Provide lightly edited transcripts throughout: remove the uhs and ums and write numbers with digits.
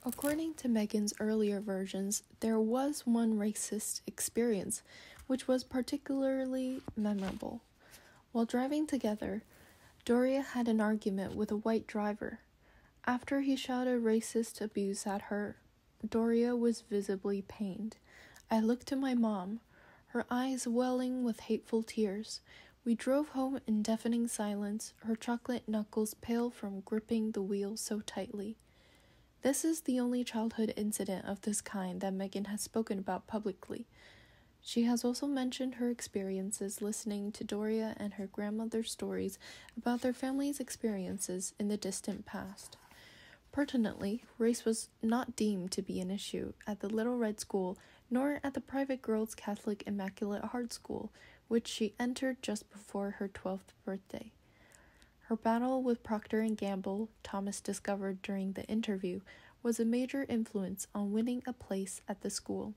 According to Megan's earlier versions, there was one racist experience, which was particularly memorable. While driving together, Doria had an argument with a white driver. After he shouted racist abuse at her, Doria was visibly pained. I looked to my mom, her eyes welling with hateful tears. We drove home in deafening silence, her chocolate knuckles pale from gripping the wheel so tightly. This is the only childhood incident of this kind that Megan has spoken about publicly. She has also mentioned her experiences listening to Doria and her grandmother's stories about their family's experiences in the distant past. Pertinently, race was not deemed to be an issue at the Little Red School, nor at the private girls' Catholic Immaculate Heart School, which she entered just before her 12th birthday. Her battle with Procter & Gamble, Thomas discovered during the interview, was a major influence on winning a place at the school.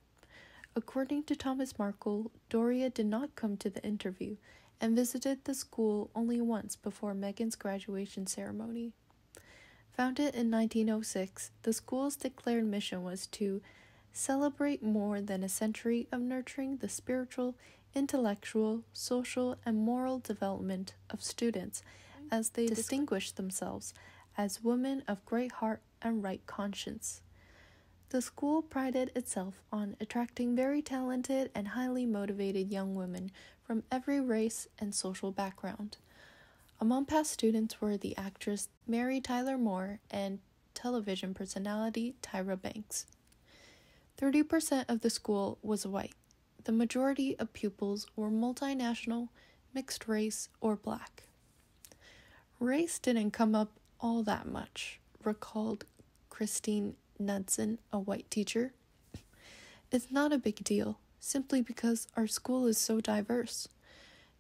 According to Thomas Markle, Doria did not come to the interview and visited the school only once before Megan's graduation ceremony. Founded in 1906, the school's declared mission was to celebrate more than a century of nurturing the spiritual, intellectual, social, and moral development of students as they distinguish themselves as women of great heart and right conscience. The school prided itself on attracting very talented and highly motivated young women from every race and social background. Among past students were the actress Mary Tyler Moore and television personality Tyra Banks. 30% of the school was white. The majority of pupils were multinational, mixed race, or black. Race didn't come up all that much, recalled Christine Knudsen, a white teacher. It's not a big deal, simply because our school is so diverse.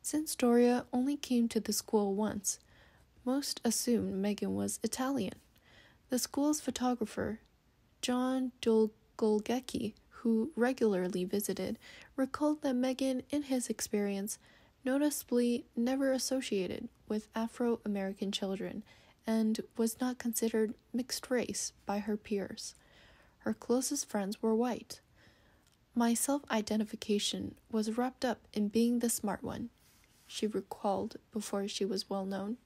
Since Doria only came to the school once, most assumed Megan was Italian. The school's photographer, John Dolgolgecki, who regularly visited, recalled that Megan, in his experience, noticeably never associated with Afro-American children and was not considered mixed race by her peers. Her closest friends were white. My self-identification was wrapped up in being the smart one, she recalled before she was well known.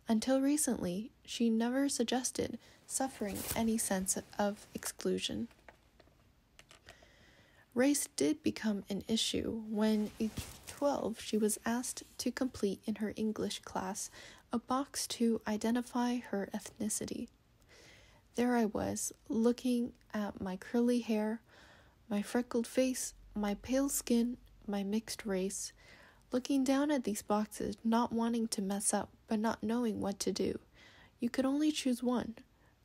Until recently, she never suggested suffering any sense of exclusion. Race did become an issue when, at 12, she was asked to complete in her English class a box to identify her ethnicity. There I was, looking at my curly hair, my freckled face, my pale skin, my mixed race, looking down at these boxes, not wanting to mess up, but not knowing what to do. You could only choose one,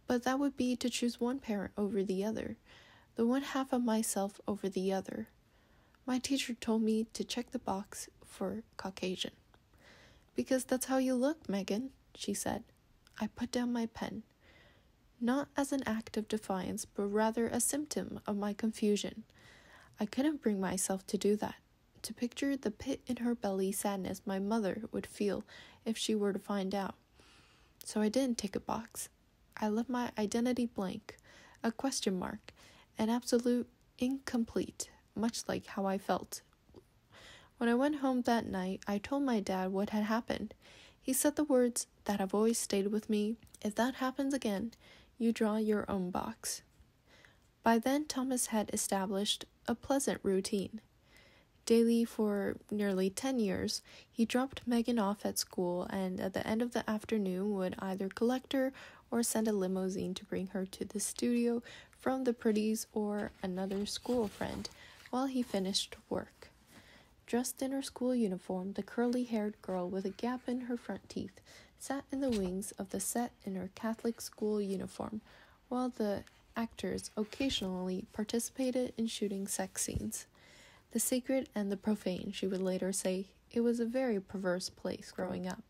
but that would be to choose one parent over the other, the one half of myself over the other. My teacher told me to check the box for Caucasian. Because that's how you look, Megan, she said. I put down my pen. Not as an act of defiance, but rather a symptom of my confusion. I couldn't bring myself to do that, to picture the pit in her belly sadness my mother would feel if she were to find out. So I didn't tick a box. I left my identity blank, a question mark, an absolute incomplete, much like how I felt. When I went home that night, I told my dad what had happened. He said the words that have always stayed with me: if that happens again, you draw your own box. By then, Thomas had established a pleasant routine. Daily for nearly 10 years, he dropped Megan off at school and at the end of the afternoon would either collect her or send a limousine to bring her to the studio from the Pretties or another school friend while he finished work. Dressed in her school uniform, the curly-haired girl with a gap in her front teeth sat in the wings of the set in her Catholic school uniform, while the actors occasionally participated in shooting sex scenes. The sacred and the profane, she would later say. It was a very perverse place growing up.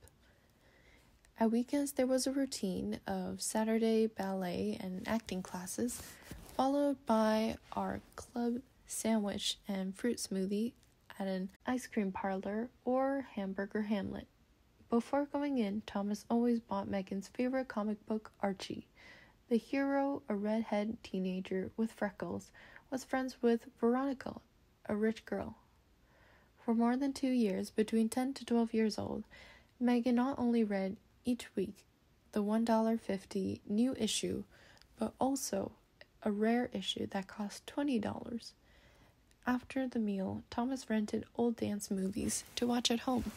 At weekends, there was a routine of Saturday ballet and acting classes, followed by our club sandwich and fruit smoothie at an ice cream parlor or hamburger hamlet. Before going in, Thomas always bought Megan's favorite comic book, Archie. The hero, a redhead teenager with freckles, was friends with Veronica, a rich girl. For more than 2 years, between 10 to 12 years old, Megan not only read each week the $1.50 new issue, but also a rare issue that cost $20. After the meal, Thomas rented old dance movies to watch at home.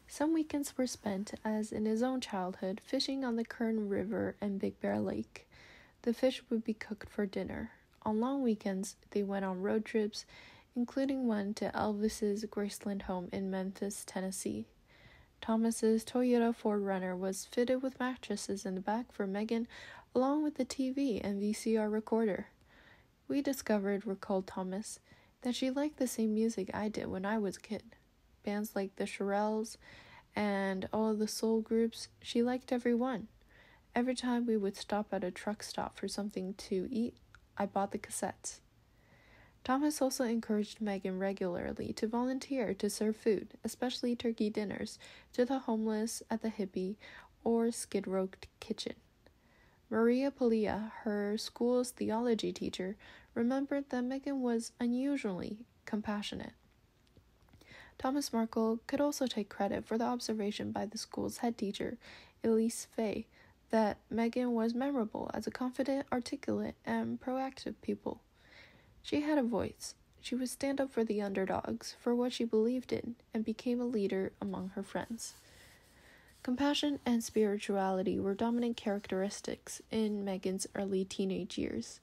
Some weekends were spent, as in his own childhood, fishing on the Kern River and Big Bear Lake. The fish would be cooked for dinner. On long weekends, they went on road trips, including one to Elvis's Graceland home in Memphis, Tennessee. Thomas's Toyota 4Runner was fitted with mattresses in the back for Megan, along with the TV and VCR recorder. We discovered, recalled Thomas, that she liked the same music I did when I was a kid. Bands like the Shirelles and all of the soul groups, she liked every one. Every time we would stop at a truck stop for something to eat, I bought the cassettes. Thomas also encouraged Megan regularly to volunteer to serve food, especially turkey dinners, to the homeless at the Hippie or Skid Row kitchen. Maria Palia, her school's theology teacher, remembered that Megan was unusually compassionate. Thomas Markle could also take credit for the observation by the school's head teacher, Elise Fay, that Megan was memorable as a confident, articulate, and proactive pupil. She had a voice. She would stand up for the underdogs, for what she believed in, and became a leader among her friends. Compassion and spirituality were dominant characteristics in Megan's early teenage years.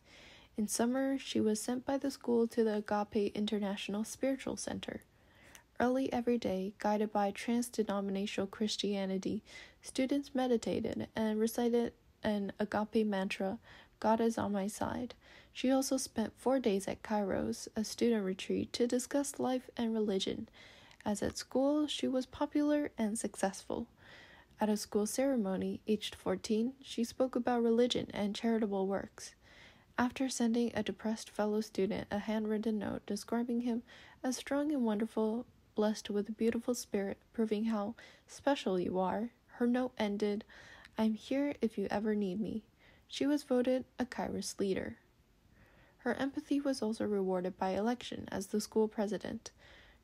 In summer, she was sent by the school to the Agape International Spiritual Center. Early every day, guided by trans-denominational Christianity, students meditated and recited an agape mantra, God is on my side. She also spent 4 days at Kairos, a student retreat, to discuss life and religion. As at school, she was popular and successful. At a school ceremony, aged 14, she spoke about religion and charitable works. After sending a depressed fellow student a handwritten note describing him as strong and wonderful, blessed with a beautiful spirit, proving how special you are, her note ended, I'm here if you ever need me. She was voted a Kairos leader. Her empathy was also rewarded by election as the school president.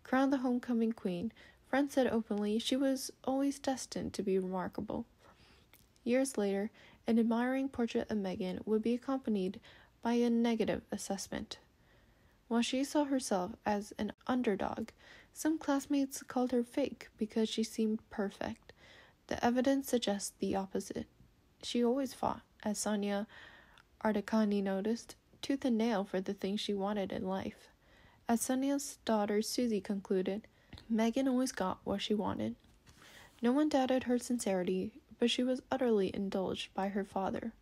Crowned the homecoming queen, friends said openly she was always destined to be remarkable. Years later, an admiring portrait of Megan would be accompanied by a negative assessment. While she saw herself as an underdog, some classmates called her fake because she seemed perfect. The evidence suggests the opposite. She always fought, as Sonia Ardakani noticed, tooth and nail for the things she wanted in life. As Sonia's daughter Susie concluded, Megan always got what she wanted. No one doubted her sincerity, but she was utterly indulged by her father.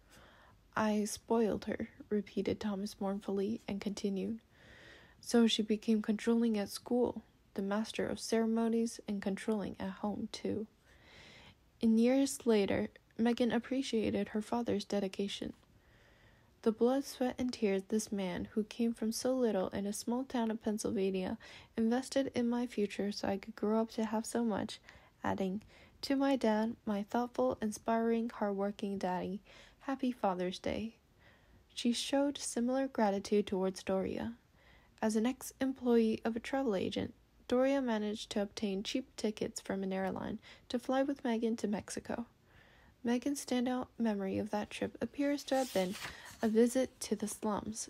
I spoiled her, repeated Thomas mournfully, and continued. So she became controlling at school, the master of ceremonies, and controlling at home, too. In years later, Megan appreciated her father's dedication. The blood, sweat, and tears this man, who came from so little in a small town of Pennsylvania, invested in my future so I could grow up to have so much, adding, to my dad, my thoughtful, inspiring, hardworking daddy, happy Father's Day. She showed similar gratitude towards Doria. As an ex-employee of a travel agent, Doria managed to obtain cheap tickets from an airline to fly with Megan to Mexico. Megan's standout memory of that trip appears to have been a visit to the slums.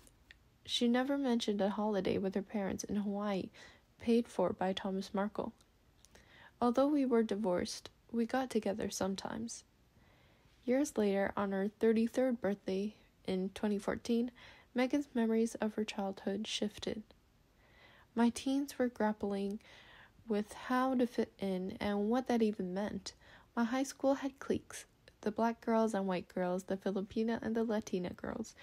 She never mentioned a holiday with her parents in Hawaii, paid for by Thomas Markle. Although we were divorced, we got together sometimes. Years later, on her 33rd birthday in 2014, Megan's memories of her childhood shifted. My teens were grappling with how to fit in and what that even meant. My high school had cliques, the black girls and white girls, the Filipina and the Latina girls.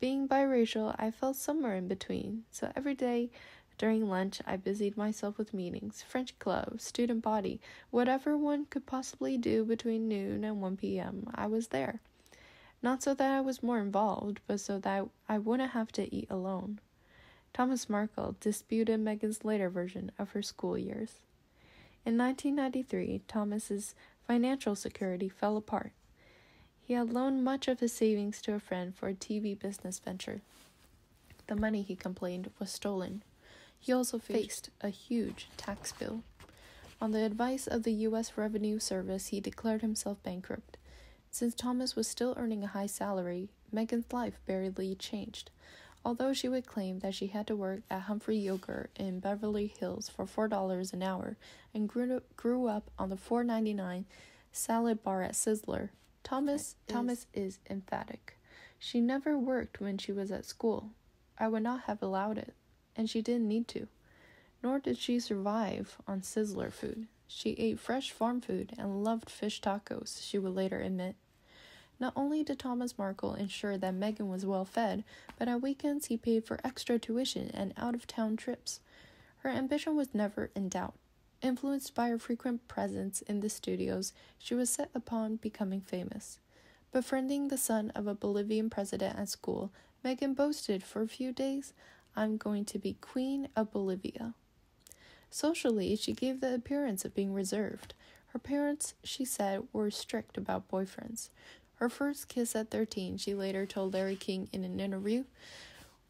Being biracial, I felt somewhere in between, so every day during lunch I busied myself with meetings, French club, student body, whatever one could possibly do between noon and 1 p.m., I was there. Not so that I was more involved, but so that I wouldn't have to eat alone. Thomas Markle disputed Megan's later version of her school years. In 1993, Thomas's financial security fell apart. He had loaned much of his savings to a friend for a TV business venture. The money, he complained, was stolen. He also faced a huge tax bill. On the advice of the U.S. Revenue Service, he declared himself bankrupt. Since Thomas was still earning a high salary, Megan's life barely changed. Although she would claim that she had to work at Humphrey Yogurt in Beverly Hills for $4 an hour and grew up on the $4.99 salad bar at Sizzler, Thomas is emphatic. She never worked when she was at school. I would not have allowed it, and she didn't need to. Nor did she survive on Sizzler food. She ate fresh farm food and loved fish tacos, she would later admit. Not only did Thomas Markle ensure that Megan was well fed, but at weekends he paid for extra tuition and out-of-town trips. Her ambition was never in doubt. Influenced by her frequent presence in the studios, she was set upon becoming famous. Befriending the son of a Bolivian president at school, Megan boasted for a few days, "I'm going to be Queen of Bolivia." Socially, she gave the appearance of being reserved. Her parents, she said, were strict about boyfriends. Her first kiss at 13, she later told Larry King in an interview,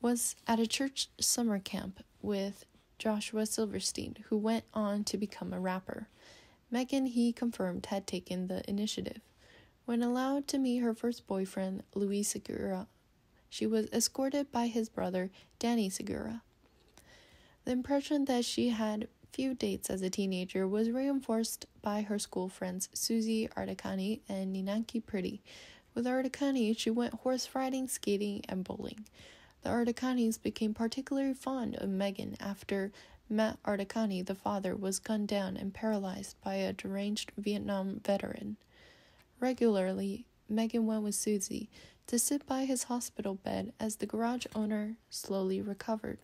was at a church summer camp with Joshua Silverstein, who went on to become a rapper. Megan, he confirmed, had taken the initiative. When allowed to meet her first boyfriend, Luis Segura, she was escorted by his brother, Danny Segura. The impression that she had few dates as a teenager was reinforced by her school friends Susie Ardacani and Ninanki Pretty. With Ardacani, she went horse riding, skating, and bowling. The Ardacanis became particularly fond of Megan after Matt Ardacani, the father, was gunned down and paralyzed by a deranged Vietnam veteran. Regularly, Megan went with Susie to sit by his hospital bed as the garage owner slowly recovered.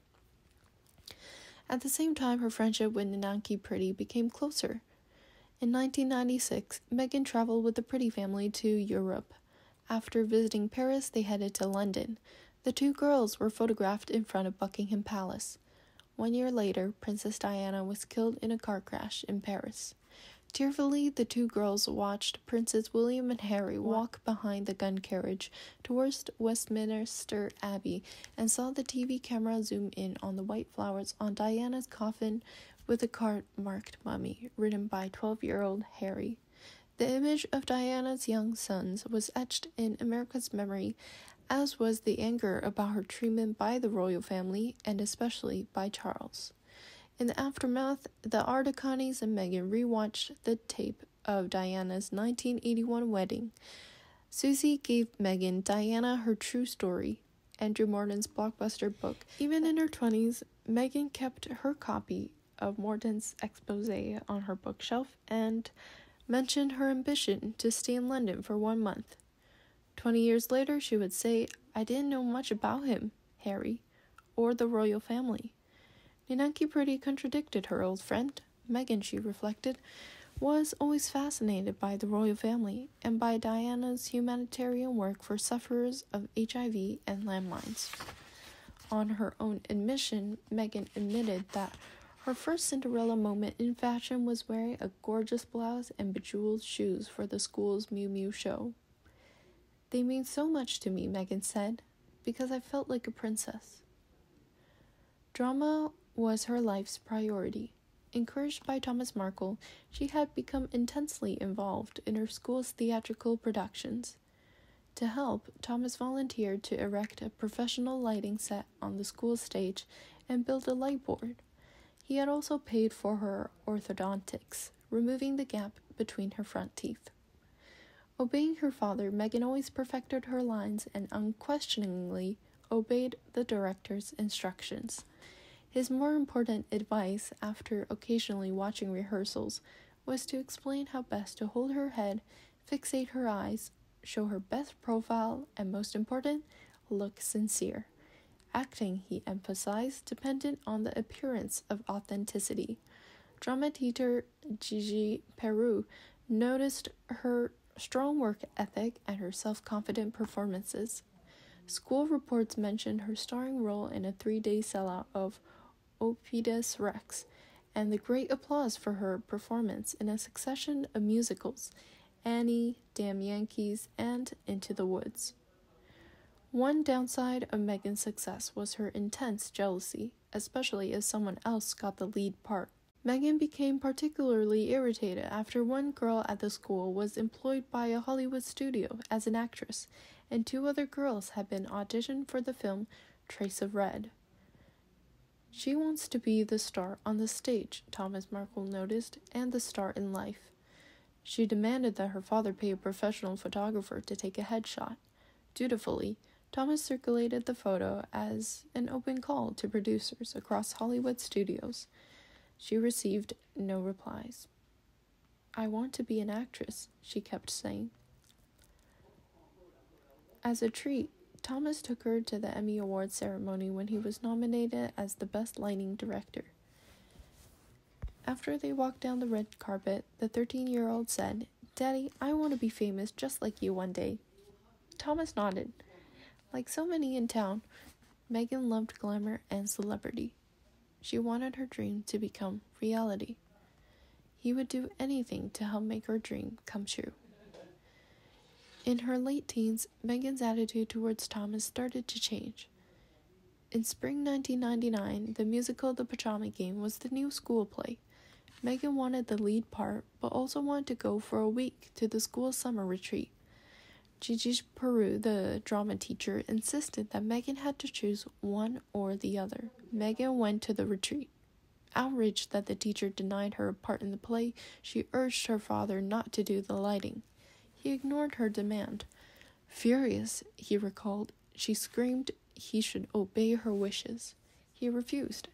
At the same time, her friendship with Ninanki Pretty became closer. In 1996, Megan traveled with the Pretty family to Europe. After visiting Paris, they headed to London. The two girls were photographed in front of Buckingham Palace. 1 year later, Princess Diana was killed in a car crash in Paris. Tearfully, the two girls watched Princes William and Harry walk behind the gun carriage towards Westminster Abbey and saw the TV camera zoom in on the white flowers on Diana's coffin with a card marked Mummy, written by 12-year-old Harry. The image of Diana's young sons was etched in America's memory, as was the anger about her treatment by the royal family and especially by Charles. In the aftermath, the Ardacanis and Megan rewatched the tape of Diana's 1981 wedding. Susie gave Megan Diana Her True Story, Andrew Morton's blockbuster book. Even in her 20s, Megan kept her copy of Morton's expose on her bookshelf and mentioned her ambition to stay in London for 1 month. 20 years later, she would say, "I didn't know much about him, Harry, or the royal family." Ninanki Pretty contradicted her old friend. Megan, she reflected, was always fascinated by the royal family and by Diana's humanitarian work for sufferers of HIV and landmines. On her own admission, Megan admitted that her first Cinderella moment in fashion was wearing a gorgeous blouse and bejeweled shoes for the school's Miu Miu show. "They mean so much to me," Megan said, "because I felt like a princess." Drama was her life's priority. Encouraged by Thomas Markle, she had become intensely involved in her school's theatrical productions. To help, Thomas volunteered to erect a professional lighting set on the school stage and build a light board. He had also paid for her orthodontics, removing the gap between her front teeth. Obeying her father, Megan always perfected her lines and unquestioningly obeyed the director's instructions. His more important advice, after occasionally watching rehearsals, was to explain how best to hold her head, fixate her eyes, show her best profile, and most important, look sincere. Acting, he emphasized, depended on the appearance of authenticity. Drama teacher Gigi Peru noticed her strong work ethic and her self-confident performances. School reports mentioned her starring role in a 3-day sellout of Oedipus Rex, and the great applause for her performance in a succession of musicals Annie, Damn Yankees, and Into the Woods. One downside of Megan's success was her intense jealousy, especially as someone else got the lead part. Megan became particularly irritated after one girl at the school was employed by a Hollywood studio as an actress, and 2 other girls had been auditioned for the film Trace of Red. She wants to be the star on the stage, Thomas Markle noticed, and the star in life. She demanded that her father pay a professional photographer to take a headshot. Dutifully, Thomas circulated the photo as an open call to producers across Hollywood studios. She received no replies. "I want to be an actress," she kept saying. As a treat, Thomas took her to the Emmy Awards ceremony when he was nominated as the Best Lighting Director. After they walked down the red carpet, the 13-year-old said, "Daddy, I want to be famous just like you one day." Thomas nodded. Like so many in town, Megan loved glamour and celebrity. She wanted her dream to become reality. He would do anything to help make her dream come true. In her late teens, Megan's attitude towards Thomas started to change. In spring 1999, the musical The Pajama Game was the new school play. Megan wanted the lead part, but also wanted to go for a week to the school summer retreat. Gigi Peru, the drama teacher, insisted that Megan had to choose one or the other. Megan went to the retreat. Outraged that the teacher denied her a part in the play, she urged her father not to do the lighting. He ignored her demand. Furious, he recalled, she screamed he should obey her wishes. He refused.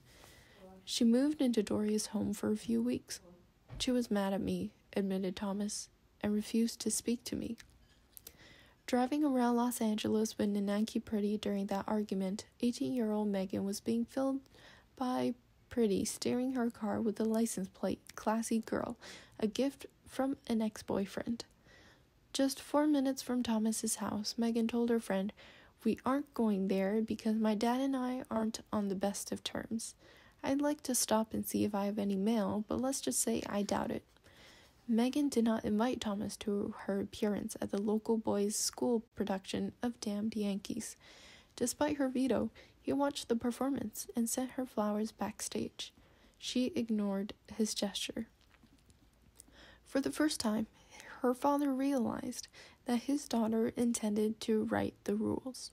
She moved into Doria's home for a few weeks. "She was mad at me," admitted Thomas, "and refused to speak to me." Driving around Los Angeles with Nanaki Pretty during that argument, 18-year-old Megan was being filmed by Pretty steering her car with the license plate "Classy Girl," a gift from an ex-boyfriend. Just 4 minutes from Thomas's house, Megan told her friend, "We aren't going there because my dad and I aren't on the best of terms. I'd like to stop and see if I have any mail, but let's just say I doubt it." Megan did not invite Thomas to her appearance at the local boys' school production of Damned Yankees. Despite her veto, he watched the performance and sent her flowers backstage. She ignored his gesture. For the first time, her father realized that his daughter intended to write the rules.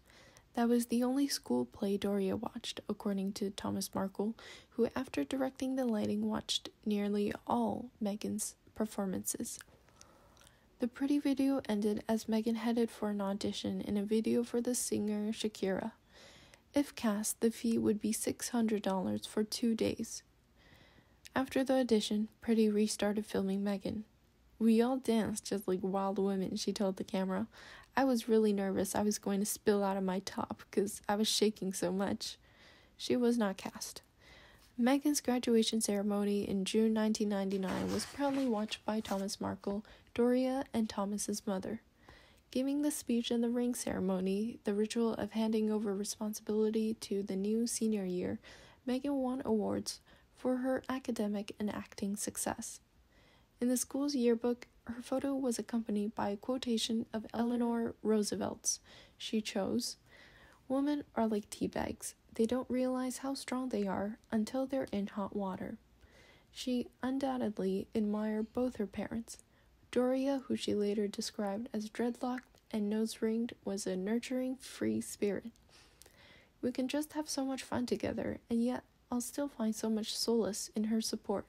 That was the only school play Doria watched, according to Thomas Markle, who, after directing the lighting, watched nearly all Megan's performances. The Pretty video ended as Megan headed for an audition in a video for the singer Shakira. If cast, the fee would be $600 for 2 days. After the audition, Pretty restarted filming Megan. "We all danced just like wild women," she told the camera. "I was really nervous I was going to spill out of my top because I was shaking so much." She was not cast. Megan's graduation ceremony in June 1999 was proudly watched by Thomas Markle, Doria, and Thomas's mother. Giving the speech in the ring ceremony, the ritual of handing over responsibility to the new senior year, Megan won awards for her academic and acting success. In the school's yearbook, her photo was accompanied by a quotation of Eleanor Roosevelt's. She chose, "Women are like tea bags. They don't realize how strong they are until they're in hot water." She undoubtedly admired both her parents. Doria, who she later described as dreadlocked and nose-ringed, was a nurturing, free spirit. "We can just have so much fun together, and yet I'll still find so much solace in her support."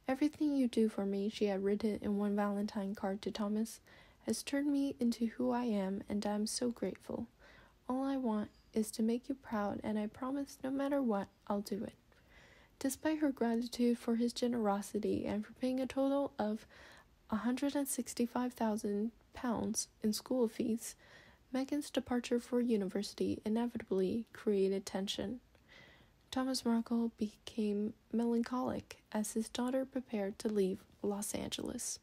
"Everything you do for me," she had written in one Valentine card to Thomas, "has turned me into who I am, and I'm so grateful. All I want is to make you proud, and I promise no matter what, I'll do it." Despite her gratitude for his generosity and for paying a total of £165,000 in school fees, Megan's departure for university inevitably created tension. Thomas Markle became melancholic as his daughter prepared to leave Los Angeles.